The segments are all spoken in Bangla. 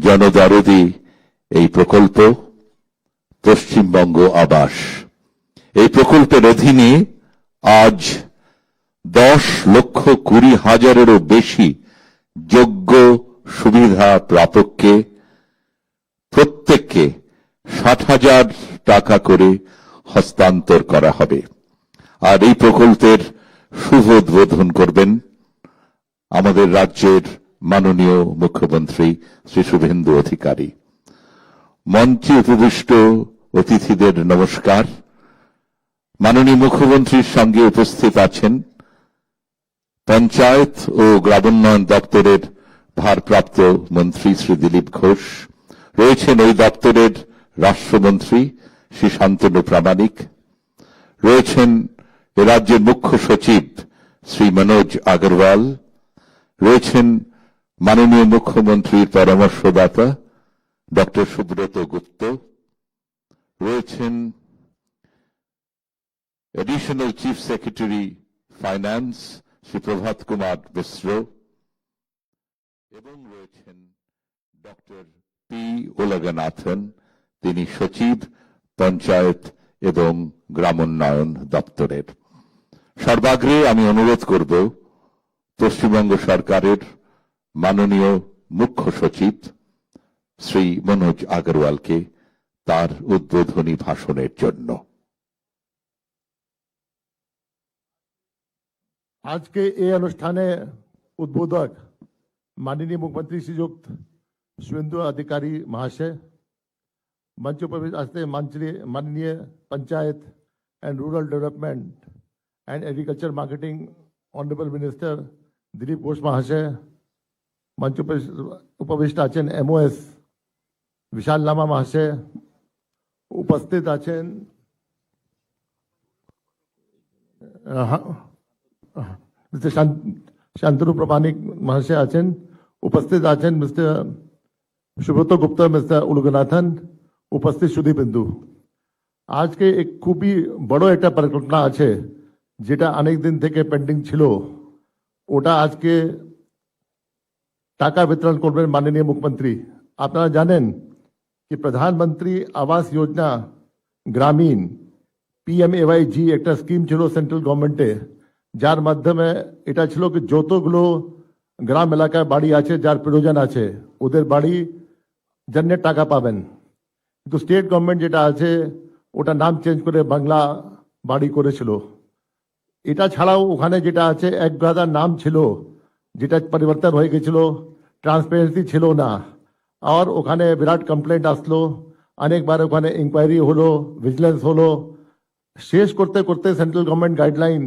জনদরদি এই প্রকল্প পশ্চিমবঙ্গ আবাস। এই প্রকল্পের অধীনে আজ 10,20,000-এরও বেশি যোগ্য সুবিধা প্রাপককে প্রত্যেককে 60,000 টাকা করে হস্তান্তর করা হবে। আর এই প্রকল্পের শুভ উদ্বোধন করবেন আমাদের রাজ্যের মাননীয় মুখ্যমন্ত্রী শ্রী শুভেন্দু অধিকারী। মঞ্চে উপবিষ্ট অতিথিদের নমস্কার। মাননীয় মুখ্যমন্ত্রীর সঙ্গে উপস্থিত আছেন পঞ্চায়েত ও গ্রামোন্নয়ন দপ্তরের ভারপ্রাপ্ত মন্ত্রী শ্রী দিলীপ ঘোষ, রয়েছেন ওই দপ্তরের রাষ্ট্রমন্ত্রী শ্রী শান্তনু প্রামাণিক, রয়েছেন রাজ্যের মুখ্য সচিব শ্রী মনোজ আগরওয়াল, রয়েছেন মাননীয় মুখ্যমন্ত্রীর পরামর্শদাতা ডক্টর সুব্রত গুপ্ত, রয়েছেন additional chief secretary finance Shri Prabhat Kumar Mishra এবং রয়েছেন ডক্টর পি উলগনাথন, তিনি সচিব পঞ্চায়েত এবং গ্রামোন্নয়ন দপ্তরের। সর্বাগ্রে আমি অনুরোধ করব পশ্চিমবঙ্গ সরকারের মাননীয় মুখ্য সচিব শ্রী মনোজ আগরওয়ালকে তার উদ্বোধনী ভাষণের জন্য। आज के ये अनुष्ठाने उद्बोधक माननीय मुख्यमंत्री श्रीयुक्त शुभेंदु अधिकारी महाशय, मंच पर माननीय panchayat and rural development and agriculture marketing honourable minister Dilip Ghosh महाशय, मंच पर उपविष्ट आचेन MOS विशाल लामा महाशय, उपस्थित आचेन मिस्टर शांतनु प्रमाणिक महाशय आचेन, उपस्थित आचेन मिस्टर सुब्रत गुप्ता, मिस्टर उलगनाथन, उपस्थित सुधी बिंदु। आज के एक खूबी बड़ो एक परिकल्पना आछे जेटा अनेक दिन थेके पेंडिंग छिलो, ओटा आज के टाका वितरण करबेन माननीय मुख्यमंत्री। आपनारा जानेन कि प्रधानमंत्री आवास योजना ग्रामीण PMAYG एक स्कीम छिलो सेंट्रल गवर्नमेंटे, जार माध्यमे এটা ছিল কি যতগুলো গ্রাম এলাকায় বাড়ি আছে যার প্রয়োজন আছে ওদের বাড়ি জন্য টাকা পাবেন। কিন্তু স্টেট গভর্নমেন্ট যেটা আছে ওটা নাম চেঞ্জ করে বাংলা বাড়ি করেছিল। এটা ছাড়াও ওখানে যেটা আছে এক গাদা নাম ছিল যেটা পরিবর্তন হয়ে গেছিল, ট্রান্সপারেন্সি ছিল না, আর ওখানে বিরাট কমপ্লেন্ট আসলো, অনেকবার ওখানে ইনকোয়ারি হলো, ভিজিলেন্স হলো, শেষ করতে করতে সেন্ট্রাল গভর্নমেন্ট গাইডলাইন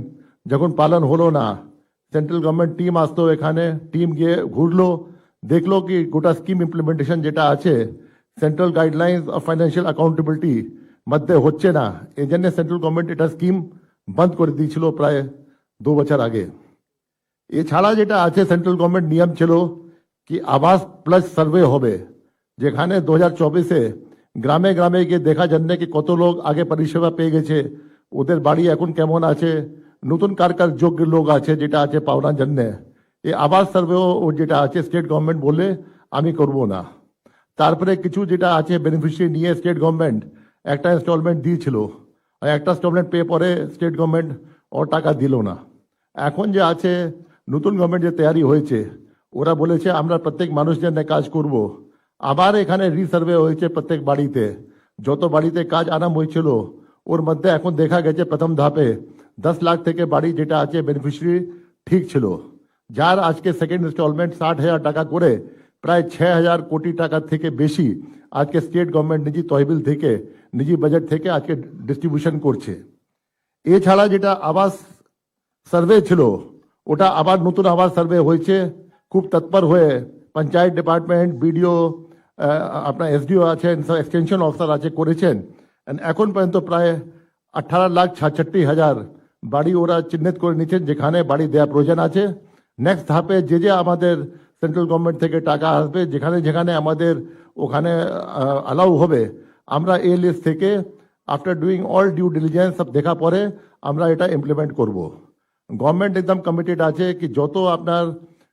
যখন পালন হলো না, সেন্ট্রাল গভর্নমেন্ট টিম আসতো এখানে, টিম গিয়ে ঘুরলো, দেখলো কি গোটা স্কিম ইমপ্লিমেন্টেশন যেটা আছে central guidelines of financial accountability মধ্যে হচ্ছে না, এই জন্য সেন্ট্রাল গভর্নমেন্ট এটা স্কিম বন্ধ করে দিয়েছিল প্রায় 2 বছর আগে। এছাড়া যেটা আছে সেন্ট্রাল গভর্নমেন্ট নিয়ম ছিল কি আবাস প্লাস সার্ভে হবে, যেখানে 2024-এ গ্রামে গ্রামে গিয়ে দেখা যাবে কি কত লোক আগে পরিষেবা পেয়ে গেছে, ওদের বাড়ি এখন কেমন আছে, নতুন কার কার যোগ্য লোক আছে যেটা আছে পাওনার জন্য। এই আবাস সার্ভেও যেটা আছে স্টেট গভর্নমেন্ট বলে আমি করব না। তারপরে কিছু যেটা আছে বেনিফিশিয়ারি নিয়ে স্টেট গভর্নমেন্ট একটা ইনস্টলমেন্ট দিয়েছিল, আর একটা ইনস্টলমেন্ট পে পরে স্টেট গভর্নমেন্ট ওর টাকা দিল না। এখন যে আছে নতুন গভর্নমেন্ট যে তৈরি হয়েছে ওরা বলেছে আমরা প্রত্যেক মানুষের জন্য কাজ করব। আবার এখানে রিসার্ভে হয়েছে প্রত্যেক বাড়িতে, যত বাড়িতে কাজ আরম্ভ হয়েছিল ওর মধ্যে এখন দেখা গেছে প্রথম ধাপে 10 লাখ থেকে বাড়ি যেটা আছে বেনিফিশিয়ারি ঠিক ছিল, যার আজকে সেকেন্ড ইনস্টলমেন্ট 60,000 টাকা করে প্রায় 6,000 কোটি টাকা থেকে বেশি আজকে স্টেট গভর্নমেন্ট নিজি তহবিল থেকে নিজি বাজেট থেকে আজকে ডিস্ট্রিবিউশন করছে। এছাড়া যেটা আবাস সার্ভে ছিল ওটা আবার নতুন আবাস সার্ভে হয়েছে, খুব তৎপর হয়ে পঞ্চায়েত ডিপার্টমেন্ট, BDO, আপনার SDO আছেন, এক্সটেনশন অফিসার আছে করেছেন। এখন পর্যন্ত প্রায় 18,66,000 বাড়ি ওরা চিহ্নিত করে নিচ্ছেন যেখানে বাড়ি দেওয়া প্রয়োজন আছে। নেক্সট ধাপে যে আমাদের সেন্ট্রাল গভর্নমেন্ট থেকে টাকা আসবে, যেখানে যেখানে আমাদের ওখানে অ্যালাউ হবে, আমরা এই লিস্ট থেকে after doing all due diligence সব দেখা পরে আমরা এটা ইমপ্লিমেন্ট করব। গভর্নমেন্ট একদম কমিটেড আছে কি যত আপনার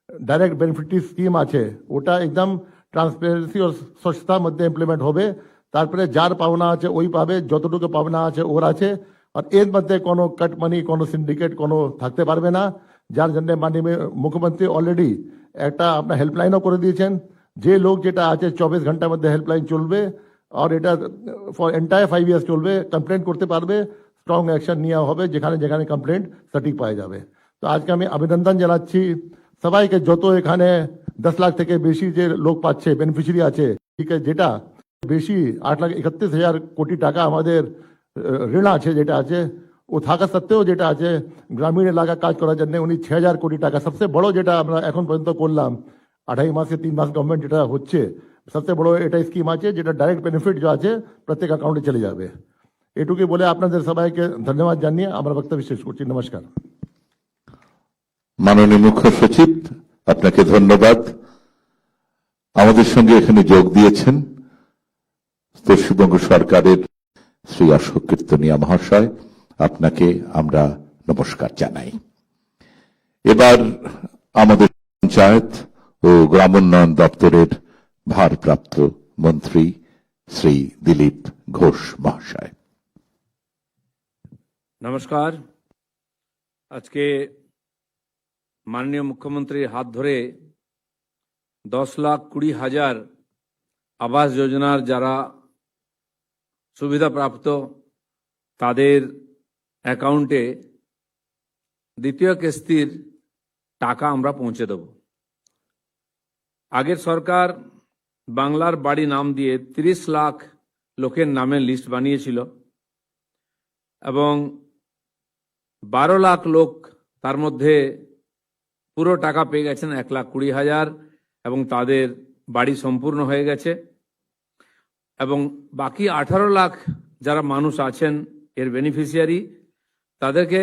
ডাইরেক্ট বেনিফিট স্কিম আছে ওটা একদম ট্রান্সপারেন্সি ও স্বচ্ছতার মধ্যে ইমপ্লিমেন্ট হবে। তারপরে যার পাওনা আছে ওই পাবে, যতটুকু পাওনা আছে ওর আছে। আর এর মধ্যে কোনো কাটমানি, কোনো সিন্ডিকেট কোনো থাকতে পারবে না। যার জন্য মাননীয় মুখ্যমন্ত্রী অলরেডি একটা আপনার হেল্পলাইনও করে দিয়েছেন। যে লোক যেটা আছে 24 ঘন্টার মধ্যে হেল্পলাইন চলবে, আর এটা ফর এন্টায়ার 5 ইয়ার্স চলবে। কমপ্লেন করতে পারবে, স্ট্রং অ্যাকশন নেওয়া হবে যেখানে যেখানে কমপ্লেন্ট সঠিক পাওয়া যাবে। তো আজকে আমি অভিনন্দন জানাচ্ছি সবাইকে, যত এখানে 10 লাখ থেকে বেশি যে লোক পাচ্ছে, বেনিফিশিয়ারি আছে, ঠিক আছে, যেটা বেশি 8,31,000 কোটি টাকা আমাদের ঋণ আছে, যেটা আছে ও থাকা সত্ত্বেও যেটা আছে গ্রামীণ এলাকা কাজ করার জন্য উনি 6,000 কোটি টাকা, সবচেয়ে বড় যেটা আমরা এখন পর্যন্ত করলাম 2.5 মাস 3 মাস গভর্নমেন্ট যেটা হচ্ছে, সবচেয়ে বড় এটা স্কিম আছে যেটা ডাইরেক্ট বেনিফিট যে আছে প্রত্যেক অ্যাকাউন্টে চলে যাবে। এটুকুই বলে আপনাদের সবাইকে ধন্যবাদ জানিয়ে আমার বক্তব্য শেষ করছি। নমস্কার। মাননীয় মুখ্য সচিব, আপনাকে ধন্যবাদ। আমাদের সঙ্গে এখানে যোগ দিয়েছেন পশ্চিমবঙ্গ সরকারের শ্রী অশোক কীর্তনিয়া মহাশয়, আপনাকে আমরা নমস্কার জানাই। এবার আমাদের পঞ্চায়েত ও গ্রামোন্নয়ন দপ্তরের ভারপ্রাপ্ত মন্ত্রী শ্রী দিলীপ ঘোষ মহাশয়। নমস্কার। আজকে মাননীয় মুখ্যমন্ত্রীর হাত ধরে 10,20,000 আবাস যোজনার যারা সুবিধা প্রাপ্ত তাদের অ্যাকাউন্টে দ্বিতীয় কিস্তির টাকা আমরা পৌঁছে দেব। আগের সরকার বাংলার বাড়ি নাম দিয়ে 30 লাখ লোকের নামে লিস্ট বানিয়েছিল এবং 12 লাখ লোক তার মধ্যে পুরো টাকা পেয়ে গেছেন 1,20,000 এবং তাদের বাড়ি সম্পূর্ণ হয়ে গেছে। এবং বাকি 18 লাখ যারা মানুষ আছেন এর বেনিফিশিয়ারি, তাদেরকে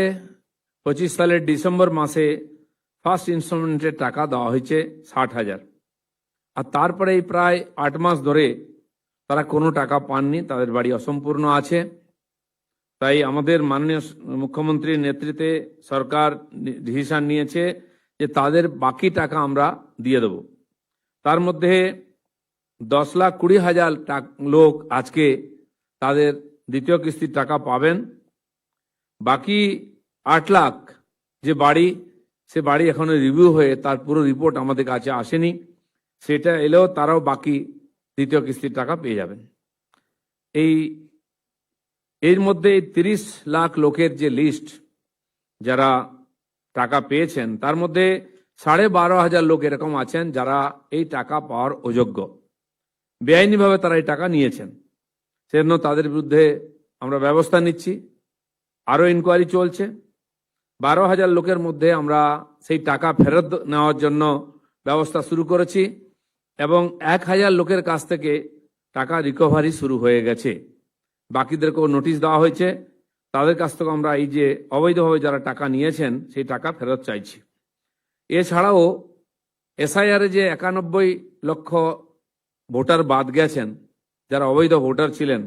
25 সালের ডিসেম্বর মাসে ফার্স্ট ইনস্টলমেন্টের টাকা দেওয়া হয়েছে 60,000। আর তারপরে প্রায় 8 মাস ধরে তারা কোনো টাকা পাননি, তাদের বাড়ি অসম্পূর্ণ আছে। তাই আমাদের মাননীয় মুখ্যমন্ত্রীর নেতৃত্বে সরকার ডিসিশন নিয়েছে যে তাদের বাকি টাকা আমরা দিয়ে দেব। তার মধ্যে 10,20,000 লোক আজকে তাদের দ্বিতীয় কিস্তির টাকা পাবেন। বাকি 8 লাখ যে বাড়ি, সে বাড়ি এখনো রিভিউ হয়ে তার পুরো রিপোর্ট আমাদের কাছে আসেনি, সেটা এলেও তারাও বাকি দ্বিতীয় কিস্তির টাকা পেয়ে যাবেন। এর মধ্যে 30 লাখ লোকের যে লিস্ট যারা টাকা পেয়েছেন, তার মধ্যে 12,500 লোক এরকম আছেন যারা এই টাকা পাওয়ার অযোগ্য, বেআইনিভাবে তারা এই টাকা নিয়েছেন। সেজন্য তাদের বিরুদ্ধে আমরা ব্যবস্থা নিচ্ছি, আরও ইনকোয়ারি চলছে। 12,000 লোকের মধ্যে আমরা সেই টাকা ফেরত নেওয়ার জন্য ব্যবস্থা শুরু করেছি এবং 1,000 লোকের কাছ থেকে টাকা রিকভারি শুরু হয়ে গেছে। বাকিদেরকেও নোটিশ দেওয়া হয়েছে, তাদের কাছ থেকে আমরা এই যে অবৈধভাবে যারা টাকা নিয়েছেন সেই টাকা ফেরত চাইছি। এছাড়াও এসআইআর যে 91 লক্ষ ভোটার বাদ গেছেন, যারা অবৈধ ভোটার ছিলেন,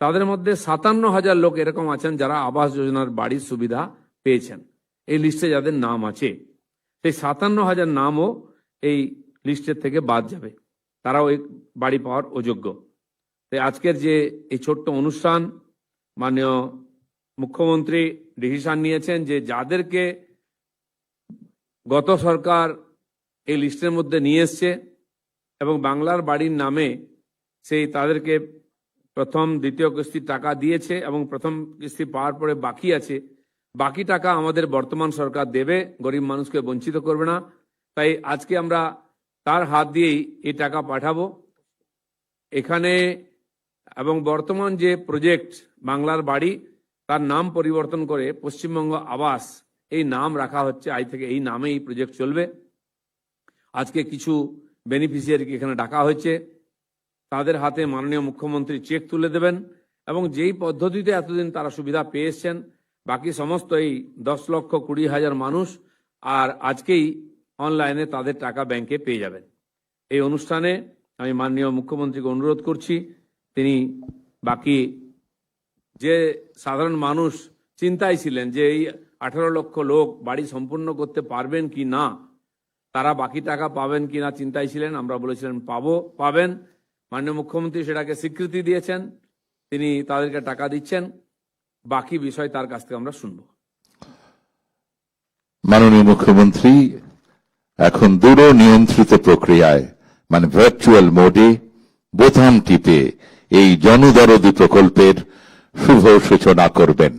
তাদের মধ্যে 57,000 লোক এরকম আছেন যারা আবাস যোজনার বাড়ির সুবিধা পেয়েছেন। এই লিস্টে যাদের নাম আছে, সেই 57,000 নামও এই লিস্টের থেকে বাদ যাবে, তারাও এই বাড়ি পাওয়ার অযোগ্য। তাই আজকের যে এই ছোট্ট অনুষ্ঠান, মাননীয় মুখ্যমন্ত্রী ডিসিশন নিয়েছেন যে যাদেরকে গত সরকার এই লিস্টের মধ্যে নিয়ে এসছে এবং বাংলার বাড়ির নামে সেই তাদেরকে প্রথম দ্বিতীয় কিস্তির টাকা দিয়েছে এবং প্রথম কিস্তি পাওয়ার পরে বাকি আছে, বাকি টাকা আমাদের বর্তমান সরকার দেবে, গরিব মানুষকে বঞ্চিত করবে না। তাই আজকে আমরা তার হাত দিয়েই এই টাকা পাঠাবো এখানে। এবং বর্তমান যে প্রজেক্ট বাংলার বাড়ি, তার নাম পরিবর্তন করে পশ্চিমবঙ্গ আবাস এই নাম রাখা হচ্ছে। আজ থেকে এই নামে এই প্রজেক্ট চলবে। আজকে কিছু বেনিফিশিয়ারিকে এখানে ডাকা হয়েছে, তাদের হাতে মাননীয় মুখ্যমন্ত্রী চেক তুলে দেবেন এবং যেই পদ্ধতিতে এতদিন তারা সুবিধা পেয়ে এসছেন, বাকি সমস্ত এই 10,20,000 মানুষ আর আজকেই অনলাইনে তাদের টাকা ব্যাংকে পেয়ে যাবেন। এই অনুষ্ঠানে আমি মাননীয় মুখ্যমন্ত্রীকে অনুরোধ করছি, তিনি বাকি যে সাধারণ মানুষ চিন্তায় ছিলেন যে এই 18 লক্ষ লোক বাড়ি সম্পূর্ণ করতে পারবেন কি না, তারা বাকি টাকা পাবেন কিনা চিন্তায় ছিলেন, আমরা বলেছিলেন পাবেন। মাননীয় মুখ্যমন্ত্রী সেটাকে স্বীকৃতি দিয়েছেন, তিনি তাদেরকে টাকা দিচ্ছেন। বাকি বিষয় তার কাছ থেকে আমরা শুনবো। মাননীয় মুখ্যমন্ত্রী এখন দূর নিয়ন্ত্রিত প্রক্রিয়ায় মানে ভার্চুয়াল মোডে বোতাম টিপে এই জনদরদি প্রকল্পের শুভ সূচনা করবেন।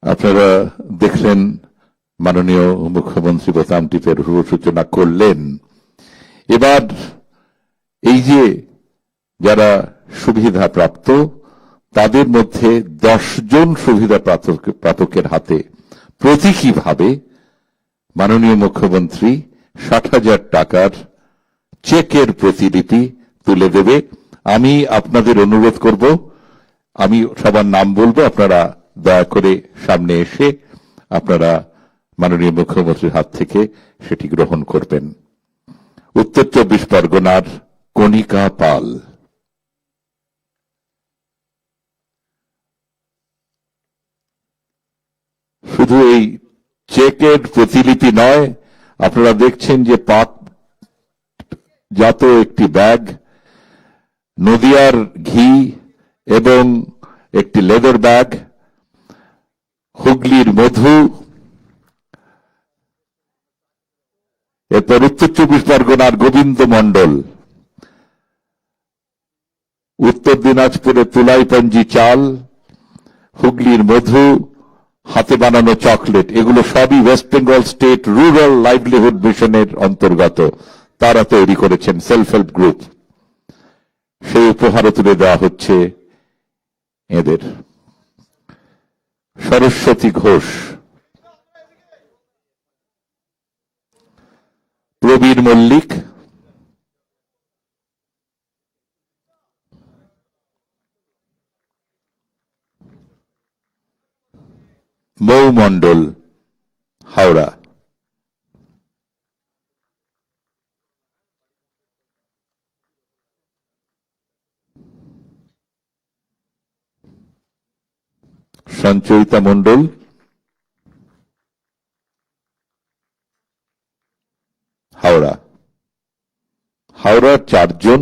আপনারা দেখলেন মাননীয় মুখ্যমন্ত্রী বোতাম টিপের শুভ সূচনা করলেন। এবার এই যে যারা সুবিধা প্রাপ্ত তাদের মধ্যে 10 জন সুবিধা প্রাপকের হাতে প্রতীকীভাবে মাননীয় মুখ্যমন্ত্রী 60,000 টাকার চেকের প্রতিলিপি তুলে দেবে। আমি আপনাদের অনুরোধ করব, আমি সবার নাম বলবো, আপনারা দয়া করে সামনে এসে আপনারা মাননীয় মুখ্যমন্ত্রীর হাত থেকে সেটি গ্রহণ করবেন। উত্তর 24 পরগনার কণিকা পাল। শুধু এই চেকের প্রতিলিপি নয়, আপনারা দেখছেন যে পাট জাত একটি ব্যাগ, নদিয়ার ঘি এবং একটি লেদার ব্যাগ, হুগলির মধু, এরপর উত্তর 24 পরগনার গোবিন্দ মণ্ডল, উত্তর দিনাজপুরে তুলাইপঞ্জি চাল, হুগলির মধু, হাতে বানানো চকলেট, এগুলো সবই West Bengal state rural livelihood মিশনের অন্তর্গত। তারা তৈরি করেছেন, সেলফ হেল্প গ্রুপ। সেই উপহারও তুলে দেওয়া হচ্ছে এদের। সরস্বতী ঘোষ, প্রবীর মল্লিক, মৌ মণ্ডল, হাওড়া। সঞ্চয়িতা মণ্ডল, হাওড়া। হাওড়ার 4 জন।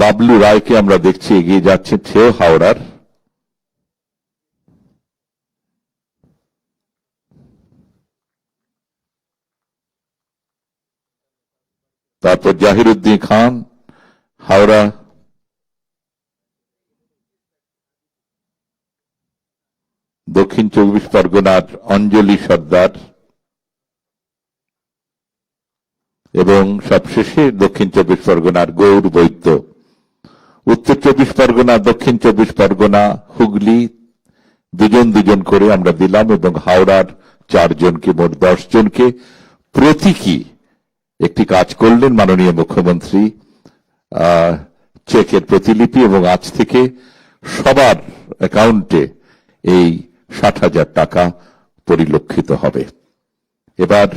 বাবলু রায়কে আমরা দেখছি এগিয়ে যাচ্ছে, সেও হাওড়ার। তারপর জাহিরুদ্দিন খান, হাওড়া। দক্ষিণ 24 পরগনার অঞ্জলি সর্দার এবং সবশেষে দক্ষিণ 24 পরগনার গৌর বৈদ্য। উত্তর 24 পরগনা, দক্ষিণ 24 পরগনা, হুগলি দুজন দুজন করে আমরা দিলাম এবং হাওড়ার 4 জনকে, মোট 10 জনকে প্রতীকী একটি কাজ করলেন মাননীয় মুখ্যমন্ত্রী, চেকের প্রতিলিপি, এবং আজ থেকে সবার অ্যাকাউন্টে এই 60,000 টাকা পরিলক্ষিত হবে। এবার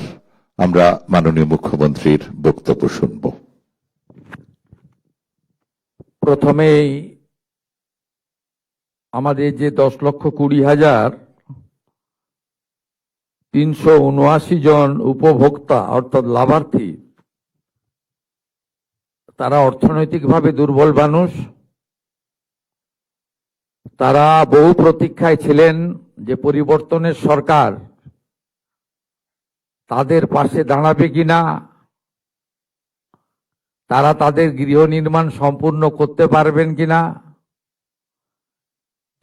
আমরা মাননীয় মুখ্যমন্ত্রীর বক্তব্য শুনব। প্রথমেই আমাদের যে 10,20,000 379 জন উপভোক্তা অর্থাৎ লাভার্থী, তারা অর্থনৈতিকভাবে দুর্বল মানুষ। তারা বহু প্রতীক্ষায় ছিলেন যে পরিবর্তনের সরকার তাদের পাশে দাঁড়াবে কিনা, তারা তাদের গৃহ নির্মাণ সম্পূর্ণ করতে পারবেন কিনা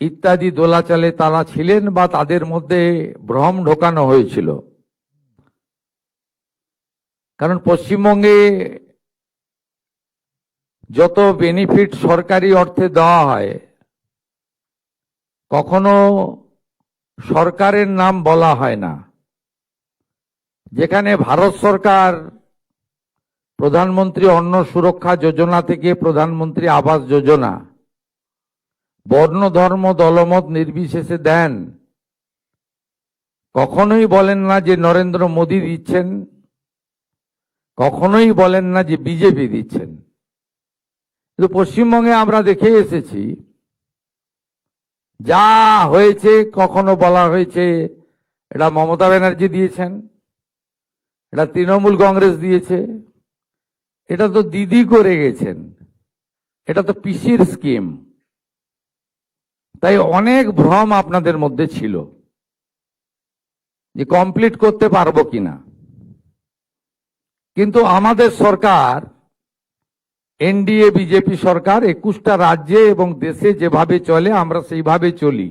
ইত্যাদি দোলাচালে তারা ছিলেন, বা তাদের মধ্যে ভ্রম ঢোকানো হয়েছিল। কারণ পশ্চিমবঙ্গে যত বেনিফিট সরকারি অর্থে দেওয়া হয়, কখনো সরকারের নাম বলা হয় না। যেখানে ভারত সরকার প্রধানমন্ত্রী অন্ন সুরক্ষা যোজনা থেকে প্রধানমন্ত্রী আবাস যোজনা বর্ণ ধর্ম দলমত নির্বিশেষে দেন, কখনোই বলেন না যে নরেন্দ্র মোদী দিচ্ছেন, কখনোই বলেন না যে বিজেপি দিচ্ছেন। কিন্তু পশ্চিমবঙ্গে আমরা দেখে এসেছি যা হয়েছে, কখনো বলা হয়েছে এটা মমতা ব্যানার্জি দিয়েছেন, এটা তৃণমূল কংগ্রেস দিয়েছে, এটা তো দিদি করে গেছেন, এটা তো পিসির স্কিম। তাই অনেক ভ্রম আপনাদের মধ্যে ছিল যে কমপ্লিট করতে পারবো কিনা। কিন্তু আমাদের সরকার, এনডিএ বিজেপি সরকার 21টা রাজ্যে এবং দেশে যেভাবে চলে আমরা সেইভাবে চলি,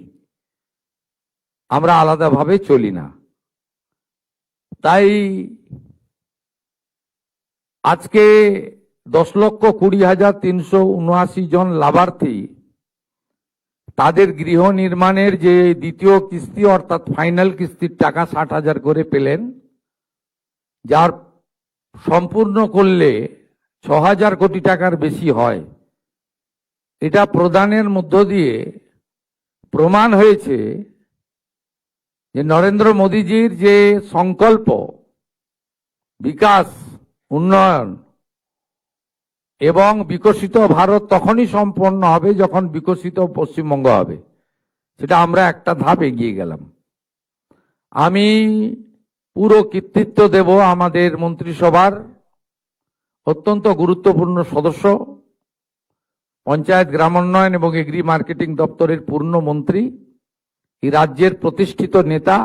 আমরা আলাদাভাবে চলি না। তাই আজকে 10,20,379 জন লাভার্থী তাদের গৃহ নির্মাণের যে দ্বিতীয় কিস্তি অর্থাৎ ফাইনাল কিস্তির টাকা 60,000 করে পেলেন, যার সম্পূর্ণ করলে 6,000 কোটি টাকার বেশি হয়। এটা প্রদানের মধ্য দিয়ে প্রমাণ হয়েছে যে নরেন্দ্র মোদীজির যে সংকল্প বিকাশ, উন্নয়ন এবং বিকশিত ভারত তখনই সম্পন্ন হবে যখন বিকশিত পশ্চিমবঙ্গ হবে। সেটা আমরা একটা ধাপ এগিয়ে গেলাম। আমি পুরো কৃতিত্ব দেব আমাদের মন্ত্রিসভার অত্যন্ত গুরুত্বপূর্ণ সদস্য, পঞ্চায়েত গ্রামোন্নয়ন এবং এগ্রি মার্কেটিং দপ্তরের পূর্ণ মন্ত্রী, এই রাজ্যের প্রতিষ্ঠিত নেতা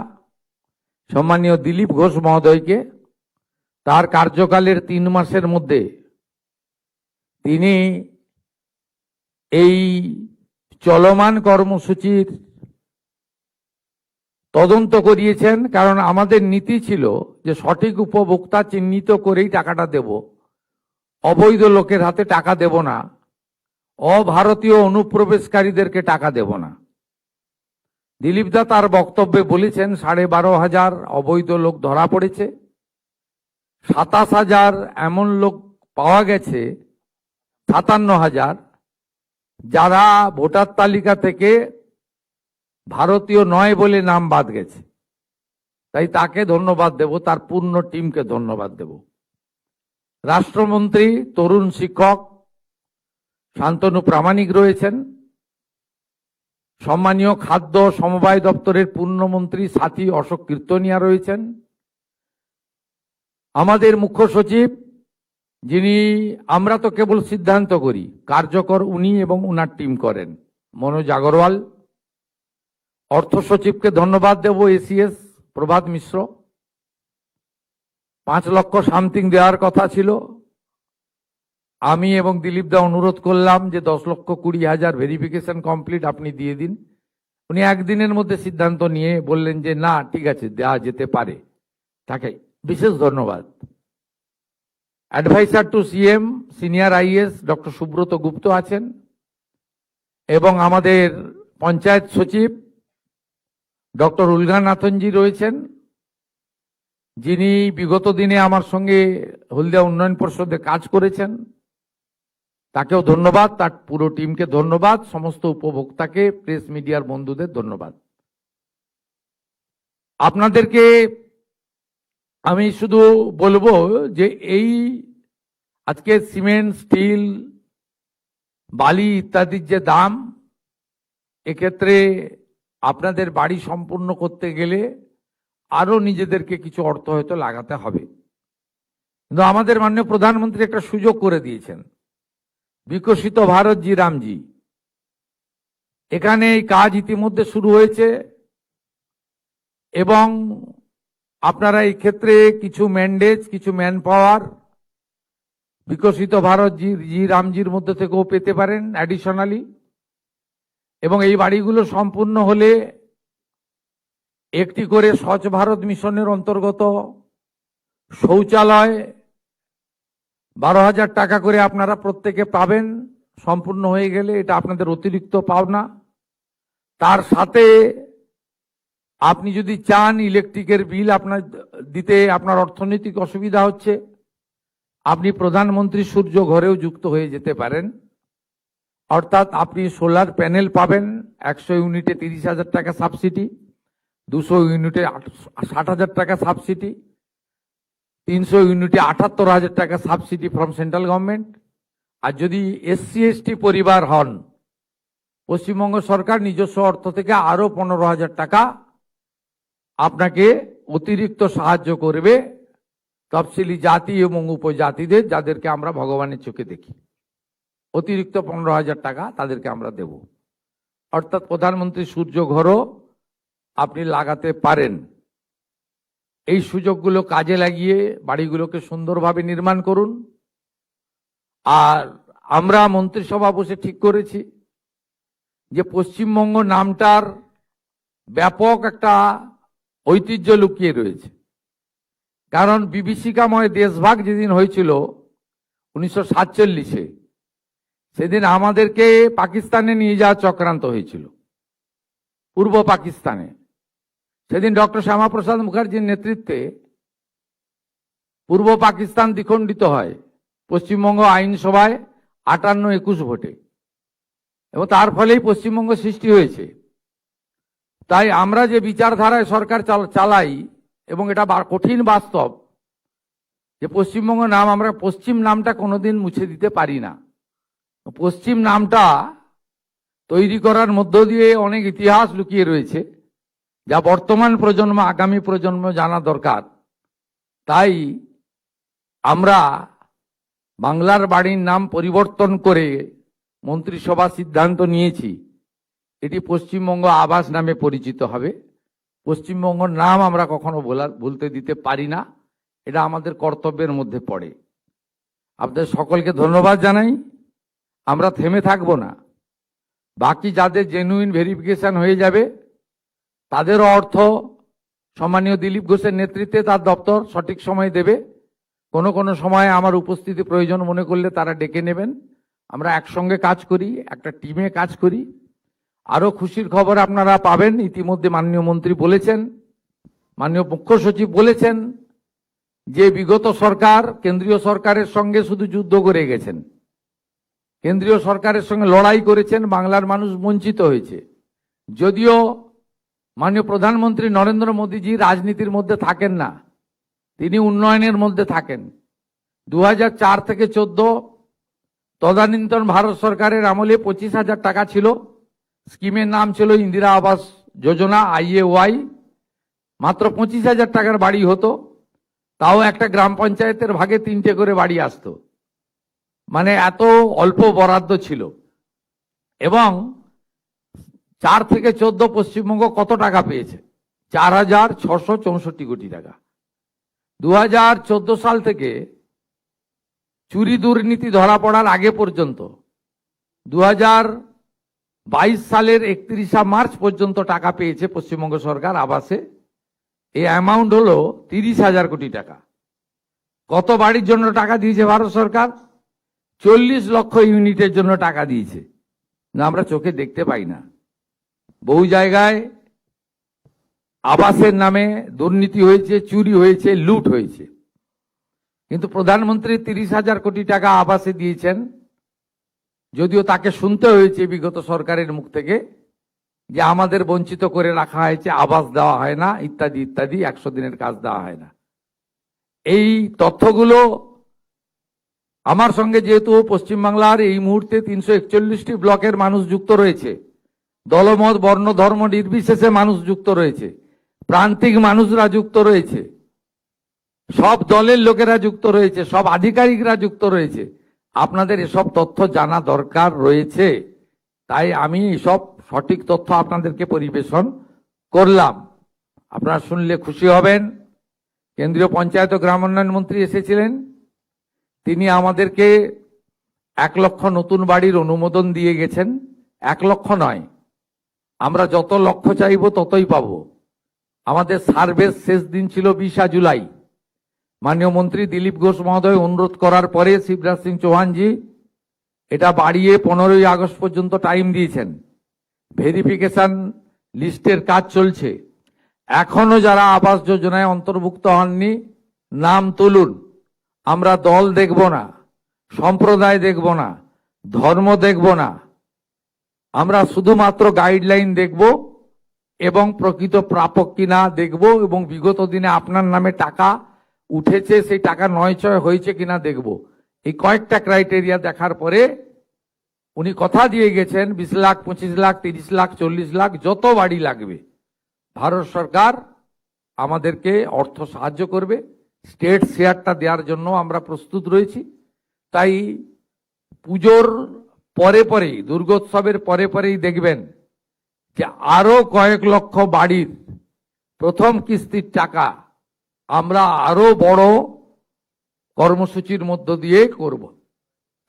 সম্মানীয় দিলীপ ঘোষ মহোদয়কে। তার কার্যকালের 3 মাসের মধ্যে তিনি এই চলমান কর্মসূচির তদন্ত করিয়েছেন। কারণ আমাদের নীতি ছিল যে সঠিক উপভোক্তা চিহ্নিত করেই টাকাটা দেব, অবৈধ লোকের হাতে টাকা দেব না, অভারতীয় অনুপ্রবেশকারীদেরকে টাকা দেব না। দিলীপ দা তার বক্তব্যে বলেছেন 12,500 অবৈধ লোক ধরা পড়েছে, 27,000 এমন লোক পাওয়া গেছে, 57,000 যারা ভোটার তালিকা থেকে ভারতীয় নয় বলে নাম বাদ গেছে। তাই তাকে ধন্যবাদ দেব, তার পূর্ণ টিমকে ধন্যবাদ দেব। রাষ্ট্রমন্ত্রী তরুণ শিক্ষক শান্তনু প্রামাণিক রয়েছেন, সম্মানীয় খাদ্য সমবায় দপ্তরের পূর্ণমন্ত্রী সাথী অশোক কীর্তনিয়া রয়েছেন, আমাদের মুখ্য সচিব যিনি আমরা তো কেবল সিদ্ধান্ত করি, কার্যকর উনি এবং উনার টিম করেন, মনোজ আগরওয়াল। অর্থ সচিবকে ধন্যবাদ দেব এসিএস প্রভাত মিশ্র। 5 লক্ষ সামথিং দেওয়ার কথা ছিল, আমি এবং দিলীপ দা অনুরোধ করলাম যে 10,20,000 ভেরিফিকেশন কমপ্লিট আপনি দিয়ে দিন। উনি একদিনের মধ্যে সিদ্ধান্ত নিয়ে বললেন যে না ঠিক আছে দেওয়া যেতে পারে, তাকে বিশেষ ধন্যবাদ। Adviser to CM senior IAS doctor Subrata Gupta আছেন এবং আমাদের পঞ্চায়েত সচিব ডক্টর উলগানাথনজি রয়েছেন, যিনি বিগত দিনে আমার সঙ্গে হলদিয়া উন্নয়ন পর্ষদে কাজ করেছেন, তাকেও ধন্যবাদ, তার পুরো টিমকে ধন্যবাদ, সমস্ত উপভোক্তাকে, প্রেস মিডিয়ার বন্ধুদের ধন্যবাদ। আপনাদেরকে আমি শুধু বলবো যে এই আজকে সিমেন্ট, স্টিল, বালি ইত্যাদির যে দাম, এক্ষেত্রে আপনাদের বাড়ি সম্পূর্ণ করতে গেলে আরো নিজেদেরকে কিছু অর্থ হয়তো লাগাতে হবে। কিন্তু আমাদের মাননীয় প্রধানমন্ত্রী একটা সুযোগ করে দিয়েছেন, বিকশিত ভারত জি রামজি। এখানে এই কাজ ইতিমধ্যে শুরু হয়েছে এবং আপনারা এই ক্ষেত্রে কিছু ম্যান্ডেট, কিছু ম্যান পাওয়ার বিকশিত ভারত জি রামজির মধ্যে থেকেও পেতে পারেন অ্যাডিশনালি। এবং এই বাড়িগুলো সম্পূর্ণ হলে একটি করে স্বচ্ছ ভারত মিশনের অন্তর্গত শৌচালয় 12,000 টাকা করে আপনারা প্রত্যেকে পাবেন সম্পূর্ণ হয়ে গেলে, এটা আপনাদের অতিরিক্ত পাওনা। তার সাথে আপনি যদি চান ইলেকট্রিকের বিল আপনার দিতে আপনার অর্থনৈতিক অসুবিধা হচ্ছে, আপনি প্রধানমন্ত্রী সূর্য ঘরেও যুক্ত হয়ে যেতে পারেন। অর্থাৎ আপনি সোলার প্যানেল পাবেন 100 ইউনিটে 30,000 টাকা সাবসিডি, 200 ইউনিটে 60,000 টাকা সাবসিডি, 300 ইউনিটে 78,000 টাকা সাবসিডি ফ্রম সেন্ট্রাল গভর্নমেন্ট। আর যদি SC ST পরিবার হন, পশ্চিমবঙ্গ সরকার নিজস্ব অর্থ থেকে আরো 15,000 টাকা আপনাকে অতিরিক্ত সাহায্য করবে তফসিলি জাতি এবং উপজাতিদের, যাদেরকে আমরা ভগবানের চোখে দেখি। অতিরিক্ত 15,000 টাকা তাদেরকে আমরা দেব। অর্থাৎ প্রধানমন্ত্রী সূর্য ঘরও আপনি লাগাতে পারেন। এই সুযোগগুলো কাজে লাগিয়ে বাড়িগুলোকে সুন্দরভাবে নির্মাণ করুন। আর আমরা মন্ত্রিসভা বসে ঠিক করেছি যে পশ্চিমবঙ্গ নামটার ব্যাপক একটা ঐতিহ্য লুকিয়ে রয়েছে। কারণ বিভীষিকাময় দেশভাগ যেদিন হয়েছিল 1947-এ, সেদিন আমাদেরকে পাকিস্তানে নিয়ে যাওয়ার চক্রান্ত হয়েছিল, পূর্ব পাকিস্তানে। সেদিন ডক্টর শ্যামাপ্রসাদ মুখার্জির নেতৃত্বে পূর্ব পাকিস্তান দ্বিখণ্ডিত হয় পশ্চিমবঙ্গ আইনসভায় 58-21 ভোটে, এবং তার ফলেই পশ্চিমবঙ্গ সৃষ্টি হয়েছে। তাই আমরা যে বিচারধারায় সরকার চালাই, এবং এটা কঠিন বাস্তব যে পশ্চিমবঙ্গ নাম, আমরা পশ্চিম নামটা কোনোদিন মুছে দিতে পারি না। পশ্চিম নামটা তৈরি করার মধ্য দিয়ে অনেক ইতিহাস লুকিয়ে রয়েছে, যা বর্তমান প্রজন্ম, আগামী প্রজন্ম জানা দরকার। তাই আমরা বাংলার বাড়ির নাম পরিবর্তন করে মন্ত্রিসভা সিদ্ধান্ত নিয়েছি, এটি পশ্চিমবঙ্গ আবাস নামে পরিচিত হবে। পশ্চিমবঙ্গর নাম আমরা কখনো বলতে দিতে পারি না, এটা আমাদের কর্তব্যের মধ্যে পড়ে। আপনাদের সকলকে ধন্যবাদ জানাই। আমরা থেমে থাকব না। বাকি যাদের জেনুইন ভেরিফিকেশন হয়ে যাবে তাদেরও অর্থ সম্মানীয় দিলীপ ঘোষের নেতৃত্বে তার দপ্তর সঠিক সময় দেবে। কোনো কোনো সময় আমার উপস্থিতি প্রয়োজন মনে করলে তারা ডেকে নেবেন। আমরা একসঙ্গে কাজ করি, একটা টিমে কাজ করি। আরো খুশির খবর আপনারা পাবেন। ইতিমধ্যে মাননীয় মন্ত্রী বলেছেন, মাননীয় মুখ্য সচিব বলেছেন যে বিগত সরকার কেন্দ্রীয় সরকারের সঙ্গে শুধু যুদ্ধ করে গেছেন, কেন্দ্রীয় সরকারের সঙ্গে লড়াই করেছেন, বাংলার মানুষ বঞ্চিত হয়েছে। যদিও মাননীয় প্রধানমন্ত্রী নরেন্দ্র মোদীজি রাজনীতির মধ্যে থাকেন না, তিনি উন্নয়নের মধ্যে থাকেন। 2004 থেকে 14 তদানীন্তন ভারত সরকারের আমলে 25,000 টাকা ছিল। স্কিমের নাম ছিল ইন্দিরা আবাস যোজনা, IAY। মাত্র 25,000 টাকার বাড়ি হতো, তাও একটা গ্রাম পঞ্চায়েতের ভাগে 3টে করে বাড়ি আসতো। মানে এত অল্প বরাদ্দ ছিল। এবং 4 থেকে 14 পশ্চিমবঙ্গ কত টাকা পেয়েছে? 4,664 কোটি টাকা। 2014 সাল থেকে চুরি দুর্নীতি ধরা পড়ার আগে পর্যন্ত 2022 সালের 31 মার্চ পর্যন্ত টাকা পেয়েছে পশ্চিমবঙ্গ সরকার আবাসে। এই অ্যামাউন্ট হলো 30,000 কোটি টাকা। কত বাড়ির জন্য টাকা দিয়েছে ভারত সরকার? 40 লক্ষ ইউনিটের জন্য টাকা দিয়েছে, না আমরা চোখে দেখতে পাই না। বহু জায়গায় আবাসের নামে দুর্নীতি হয়েছে, চুরি হয়েছে, লুট হয়েছে। কিন্তু প্রধানমন্ত্রী 30,000 কোটি টাকা আবাসে দিয়েছেন, যদিও তাকে শুনতে হয়েছে বিগত সরকারের মুখ থেকে যে আমাদের বঞ্চিত করে রাখা হয়েছে, আবাস দেওয়া হয় না, ইত্যাদি ইত্যাদি, 100 দিনের কাজ দেওয়া হয় না। এই তথ্যগুলো আমার সঙ্গে, যেহেতু পশ্চিমবাংলার এই মুহূর্তে 341টি ব্লকের মানুষ যুক্ত রয়েছে, দলমত বর্ণ ধর্ম নির্বিশেষে মানুষ যুক্ত রয়েছে, প্রান্তিক মানুষরা যুক্ত রয়েছে, সব দলের লোকেরা যুক্ত রয়েছে, সব আধিকারিকরা যুক্ত রয়েছে। আপনাদের এসব তথ্য জানা দরকার রয়েছে, তাই আমি এসব সঠিক তথ্য আপনাদেরকে পরিবেশন করলাম। আপনারা শুনলে খুশি হবেন। কেন্দ্রীয় পঞ্চায়েত ও গ্রাম উন্নয়ন মন্ত্রী এসেছিলেন, তিনি আমাদেরকে 1 লক্ষ নতুন বাড়ির অনুমোদন দিয়ে গেছেন। 1 লক্ষ নয়, আমরা যত লক্ষ চাইব ততই পাবো। আমাদের সার্ভের শেষ দিন ছিল 20 জুলাই। মাননীয় মন্ত্রী দিলীপ ঘোষ মহোদয় অনুরোধ করার পরে শিবরাজ সিং চৌহানজি এটা বাড়িয়ে 15ই আগস্ট পর্যন্ত টাইম দিয়েছেন। ভেরিফিকেশন লিস্টের কাজ চলছে। এখনো যারা আবাস যোজনায় অন্তর্ভুক্ত হননি, নাম তুলুন। আমরা দল দেখব না, সম্প্রদায় দেখব না, ধর্ম দেখব না, আমরা শুধুমাত্র গাইডলাইন দেখব এবং প্রকৃত প্রাপক কিনা দেখব, এবং বিগত দিনে আপনার নামে টাকা উঠেছে সেই টাকা নয়ছয় হয়েছে কিনা দেখব। এই কয়েকটা ক্রাইটেরিয়া দেখার পরে উনি কথা দিয়ে গেছেন 20 লাখ, 25 লাখ, 30 লাখ, 40 লাখ, যত বাড়ি লাগবে ভারত সরকার আমাদেরকে অর্থ সাহায্য করবে। স্টেট শেয়ারটা দেওয়ার জন্য আমরা প্রস্তুত রয়েছি। তাই পুজোর পরে পরেই, দুর্গোৎসবের পরে পরেই দেখবেন যে আরো কয়েক লক্ষ বাড়ির প্রথম কিস্তির টাকা আমরা আরো বড় কর্মসূচির মধ্য দিয়ে করব।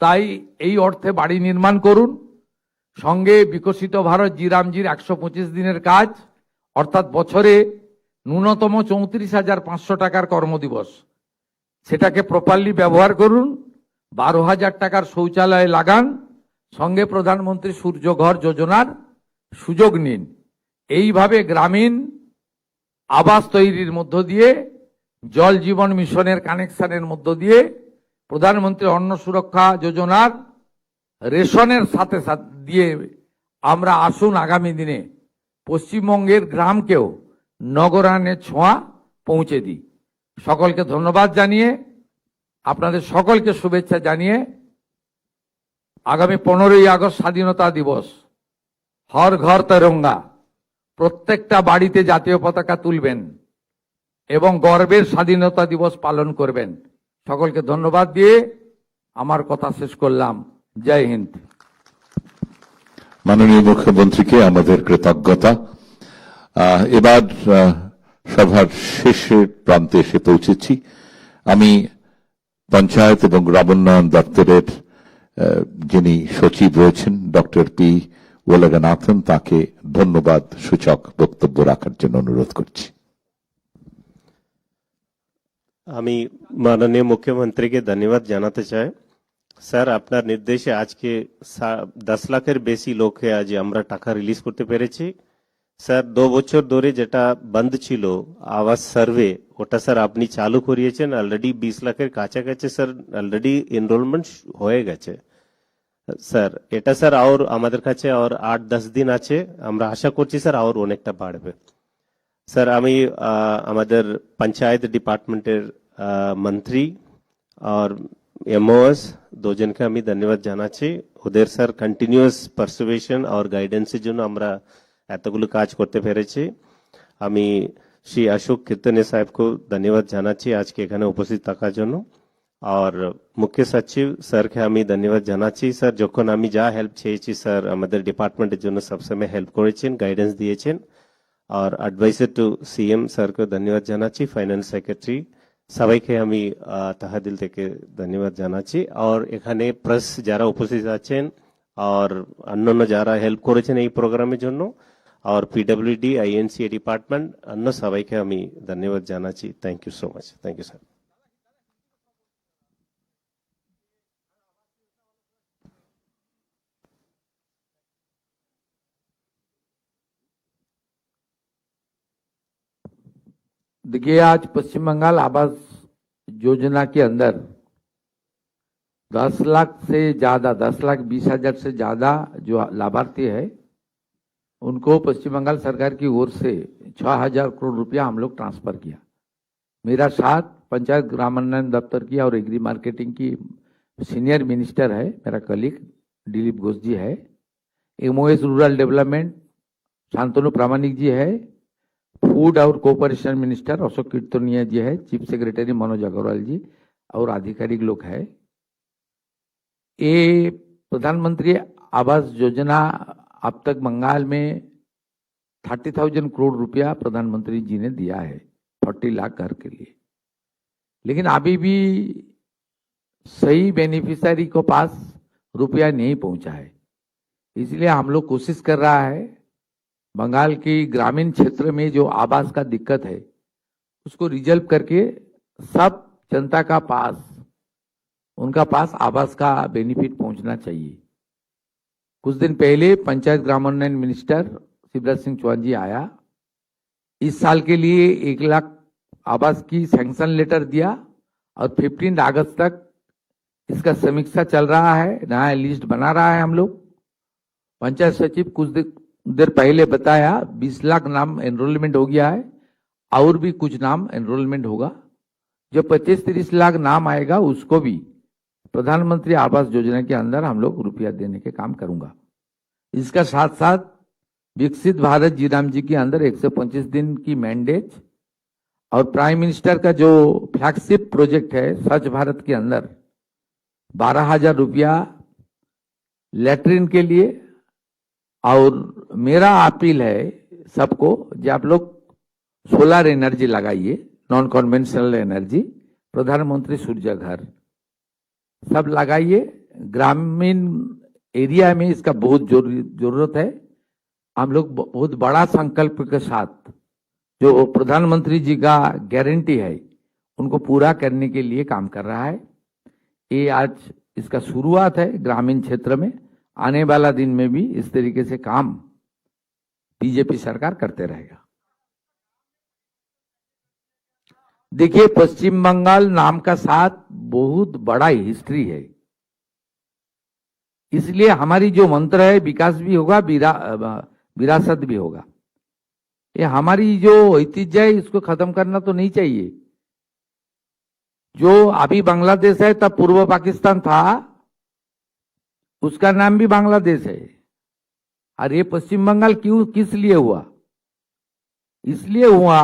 তাই এই অর্থে বাড়ি নির্মাণ করুন। সঙ্গে বিকশিত ভারত জি রামজির 125 দিনের কাজ, অর্থাৎ বছরে ন্যূনতম 34,500 টাকার কর্মদিবস, সেটাকে প্রপারলি ব্যবহার করুন। 12,000 টাকার শৌচালয় লাগান। সঙ্গে প্রধানমন্ত্রী সূর্যঘর যোজনার সুযোগ নিন। এইভাবে গ্রামীণ আবাস তৈরির মধ্য দিয়ে, জল জীবন মিশনের কানেকশনের মধ্য দিয়ে, প্রধানমন্ত্রী অন্ন সুরক্ষা যোজনার রেশনের সাথে সাথে দিয়ে আমরা আসুন আগামী দিনে পশ্চিমবঙ্গের গ্রামকেও নগরায়নের ছোঁয়া পৌঁছে দিই। সকলকে ধন্যবাদ জানিয়ে, আপনাদের সকলকে শুভেচ্ছা জানিয়ে, আগামী 15ই আগস্ট স্বাধীনতা দিবস, হর ঘর তেরঙ্গা, প্রত্যেকটা বাড়িতে জাতীয় পতাকা তুলবেন এবং গর্বের স্বাধীনতা দিবস পালন করবেন। সকলকে ধন্যবাদ দিয়ে আমার কথা শেষ করলাম। জয় হিন্দ। মাননীয় মুখ্যমন্ত্রীকে আমাদের কৃতজ্ঞতা। এবার সভার শেষের প্রান্তে এসে পৌঁছেছি। আমি পঞ্চায়েত এবং গ্রামোন্নয়ন দপ্তরের যিনি সচিব রয়েছেন ডক্টর পি ওলাগানাথন, তাকে ধন্যবাদ সূচক বক্তব্য রাখার জন্য অনুরোধ করছি। আমি মাননীয় মুখ্যমন্ত্রীকে ধন্যবাদ জানাতে চাই। স্যার, আপনার নির্দেশে আজকে 10 লাখের বেশি লোককে আজ আমরা টাকা রিলিজ করতে পেরেছি। স্যার, 2 বছর ধরে যেটা বন্ধ ছিল আবাস সার্ভে, ওটা স্যার আপনি চালু করিয়েছেন। অলরেডি 20 লাখের কাছাকাছি স্যার অলরেডি এনরোলমেন্ট হয়ে গেছে। স্যার, এটা স্যার আর আমাদের কাছে আর 8-10 দিন আছে। আমরা আশা করছি স্যার আর অনেকটা বাড়বে। স্যার, আমি আমাদের পঞ্চায়েত ডিপার্টমেন্টের মন্ত্রী আর এমওএস দুজনকে আমি ধন্যবাদ জানাচ্ছি। ওদের স্যার কন্টিনিউয়াস পারসুয়েশন আর গাইডেন্সের জন্য আমরা এতগুলো কাজ করতে পেরেছি। আমি শ্রী অশোক কীর্তনে সাহেবকে ধন্যবাদ জানাচ্ছি আজকে এখানে উপস্থিত থাকার জন্য। আর মুখ্য সচিব স্যারকে আমি ধন্যবাদ জানাচ্ছি। স্যার, যখন আমি যা হেল্প চেয়েছি স্যার আমাদের ডিপার্টমেন্টের জন্য সবসময় হেল্প করেছেন, গাইডেন্স দিয়েছেন। আর অ্যাডভাইজার টু সিএম স্যারকে ধন্যবাদ জানাচ্ছি, ফাইন্যান্স সেক্রেটারি, সবাইকে আমি তহদিল থেকে ধন্যবাদ জানাচ্ছি। আর এখানে প্রেস যারা উপস্থিত আছেন আর অন্যান্য যারা হেল্প করেছেন এই প্রোগ্রামের জন্য, আর পিডব্লিউডি, আইএনসিএ ডিপার্টমেন্ট, অন্য সবাইকে আমি ধন্যবাদ জানাচ্ছি। Thank you so much. Thank you sir. देखिए, आज पश्चिम बंगाल आवास योजना के अंदर 10 लाख से ज्यादा, 10,20,000 से ज्यादा जो लाभार्थी है उनको पश्चिम बंगाल सरकार की ओर से 6,000 करोड़ रुपया हम लोग ट्रांसफर किया। मेरा साथ पंचायत ग्रामोन्नयन दफ्तर की और एग्री मार्केटिंग की सीनियर मिनिस्टर है, मेरा कलीग दिलीप घोष जी है, एमओएस रूरल डेवलपमेंट शांतनु प्रामाणिक जी है, फूड और कोऑपरेशन मिनिस्टर अशोक कीर्तनिया जी है, चीफ सेक्रेटरी मनोज अग्रवाल जी और आधिकारिक लोग है। ये प्रधानमंत्री आवास योजना अब तक बंगाल में 30,000 करोड़ रुपया प्रधानमंत्री जी ने दिया है 40 लाख घर के लिए, लेकिन अभी भी सही बेनिफिशियरी को पास रुपया नहीं पहुंचा है। इसलिए हम लोग कोशिश कर रहा है बंगाल की ग्रामीण क्षेत्र में जो आवास का दिक्कत है उसको रिजल्व करके सब जनता का पास, उनका पास आवास का बेनिफिट पहुंचना चाहिए। कुछ दिन पहले पंचायत ग्रामोन्नयन मिनिस्टर शिवराज सिंह चौहान जी आया, इस साल के लिए 1 लाख आवास की सैंक्शन लेटर दिया और 15 अगस्त तक इसका समीक्षा चल रहा है, नया लिस्ट बना रहा है। हम लोग पंचायत सचिव कुछ देर पहले बताया 20 लाख नाम एनरोलमेंट हो गया है और भी कुछ नाम एनरोलमेंट होगा। जो 25-30 लाख नाम आएगा उसको भी प्रधानमंत्री आवास योजना के अंदर हम लोग रुपया देने के काम करूंगा। इसका साथ साथ विकसित भारत जी राम जी के अंदर 125 दिन की मैंडेट और प्राइम मिनिस्टर का जो फ्लैगशिप प्रोजेक्ट है स्वच्छ भारत के अंदर 12,000 रुपया लैट्रिन के लिए। और मेरा अपील है सबको कि आप लोग सोलर एनर्जी लगाइए, नॉन कन्वेंशनल एनर्जी, प्रधानमंत्री सूर्य घर सब लगाइए। ग्रामीण एरिया में इसका बहुत जरूरत है। हम लोग बहुत बड़ा संकल्प के साथ जो प्रधानमंत्री जी का गारंटी है उनको पूरा करने के लिए काम कर रहा है। ये आज इसका शुरुआत है ग्रामीण क्षेत्र में। आने वाला दिन में भी इस तरीके से काम बीजेपी सरकार करते रहेगा। देखिए, पश्चिम बंगाल नाम का साथ बहुत बड़ा हिस्ट्री है, इसलिए हमारी जो मंत्र है विकास भी होगा, विरासत भी होगा। ये हमारी जो ऐतिह्य है इसको खत्म करना तो नहीं चाहिए। जो अभी बांग्लादेश है तब पूर्व पाकिस्तान था, उसका नाम भी बांग्लादेश है। और ये पश्चिम बंगाल क्यों किस लिए हुआ? इसलिए हुआ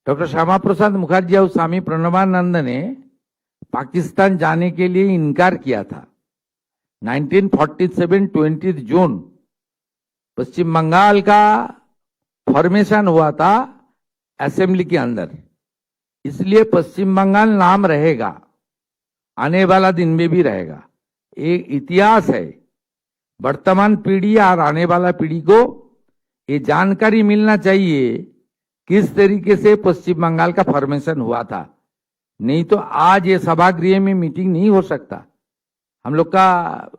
डॉक्टर श्यामा प्रसाद मुखर्जी और स्वामी प्रणवानंद ने पाकिस्तान जाने के लिए इनकार किया था। 1947 20 जून पश्चिम बंगाल का फॉर्मेशन हुआ था असेंबली के अंदर, इसलिए पश्चिम बंगाल नाम रहेगा, आने वाला दिन में भी रहेगा। एक इतिहास है, वर्तमान पीढ़ी और आने वाला पीढ़ी को ये जानकारी मिलना चाहिए किस तरीके से पश्चिम बंगाल का फॉर्मेशन हुआ था। नहीं तो आज ये सभागृह में मीटिंग नहीं हो सकता, हम लोग का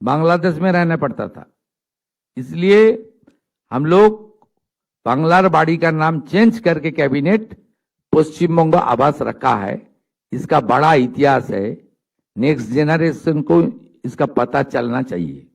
बांग्लादेश में रहना पड़ता था। इसलिए हम लोग बांग्लार बाड़ी का नाम चेंज करके कैबिनेट पश्चिम बंग आवास रखा है। इसका बड़ा इतिहास है, नेक्स्ट जनरेशन को इसका पता चलना चाहिए।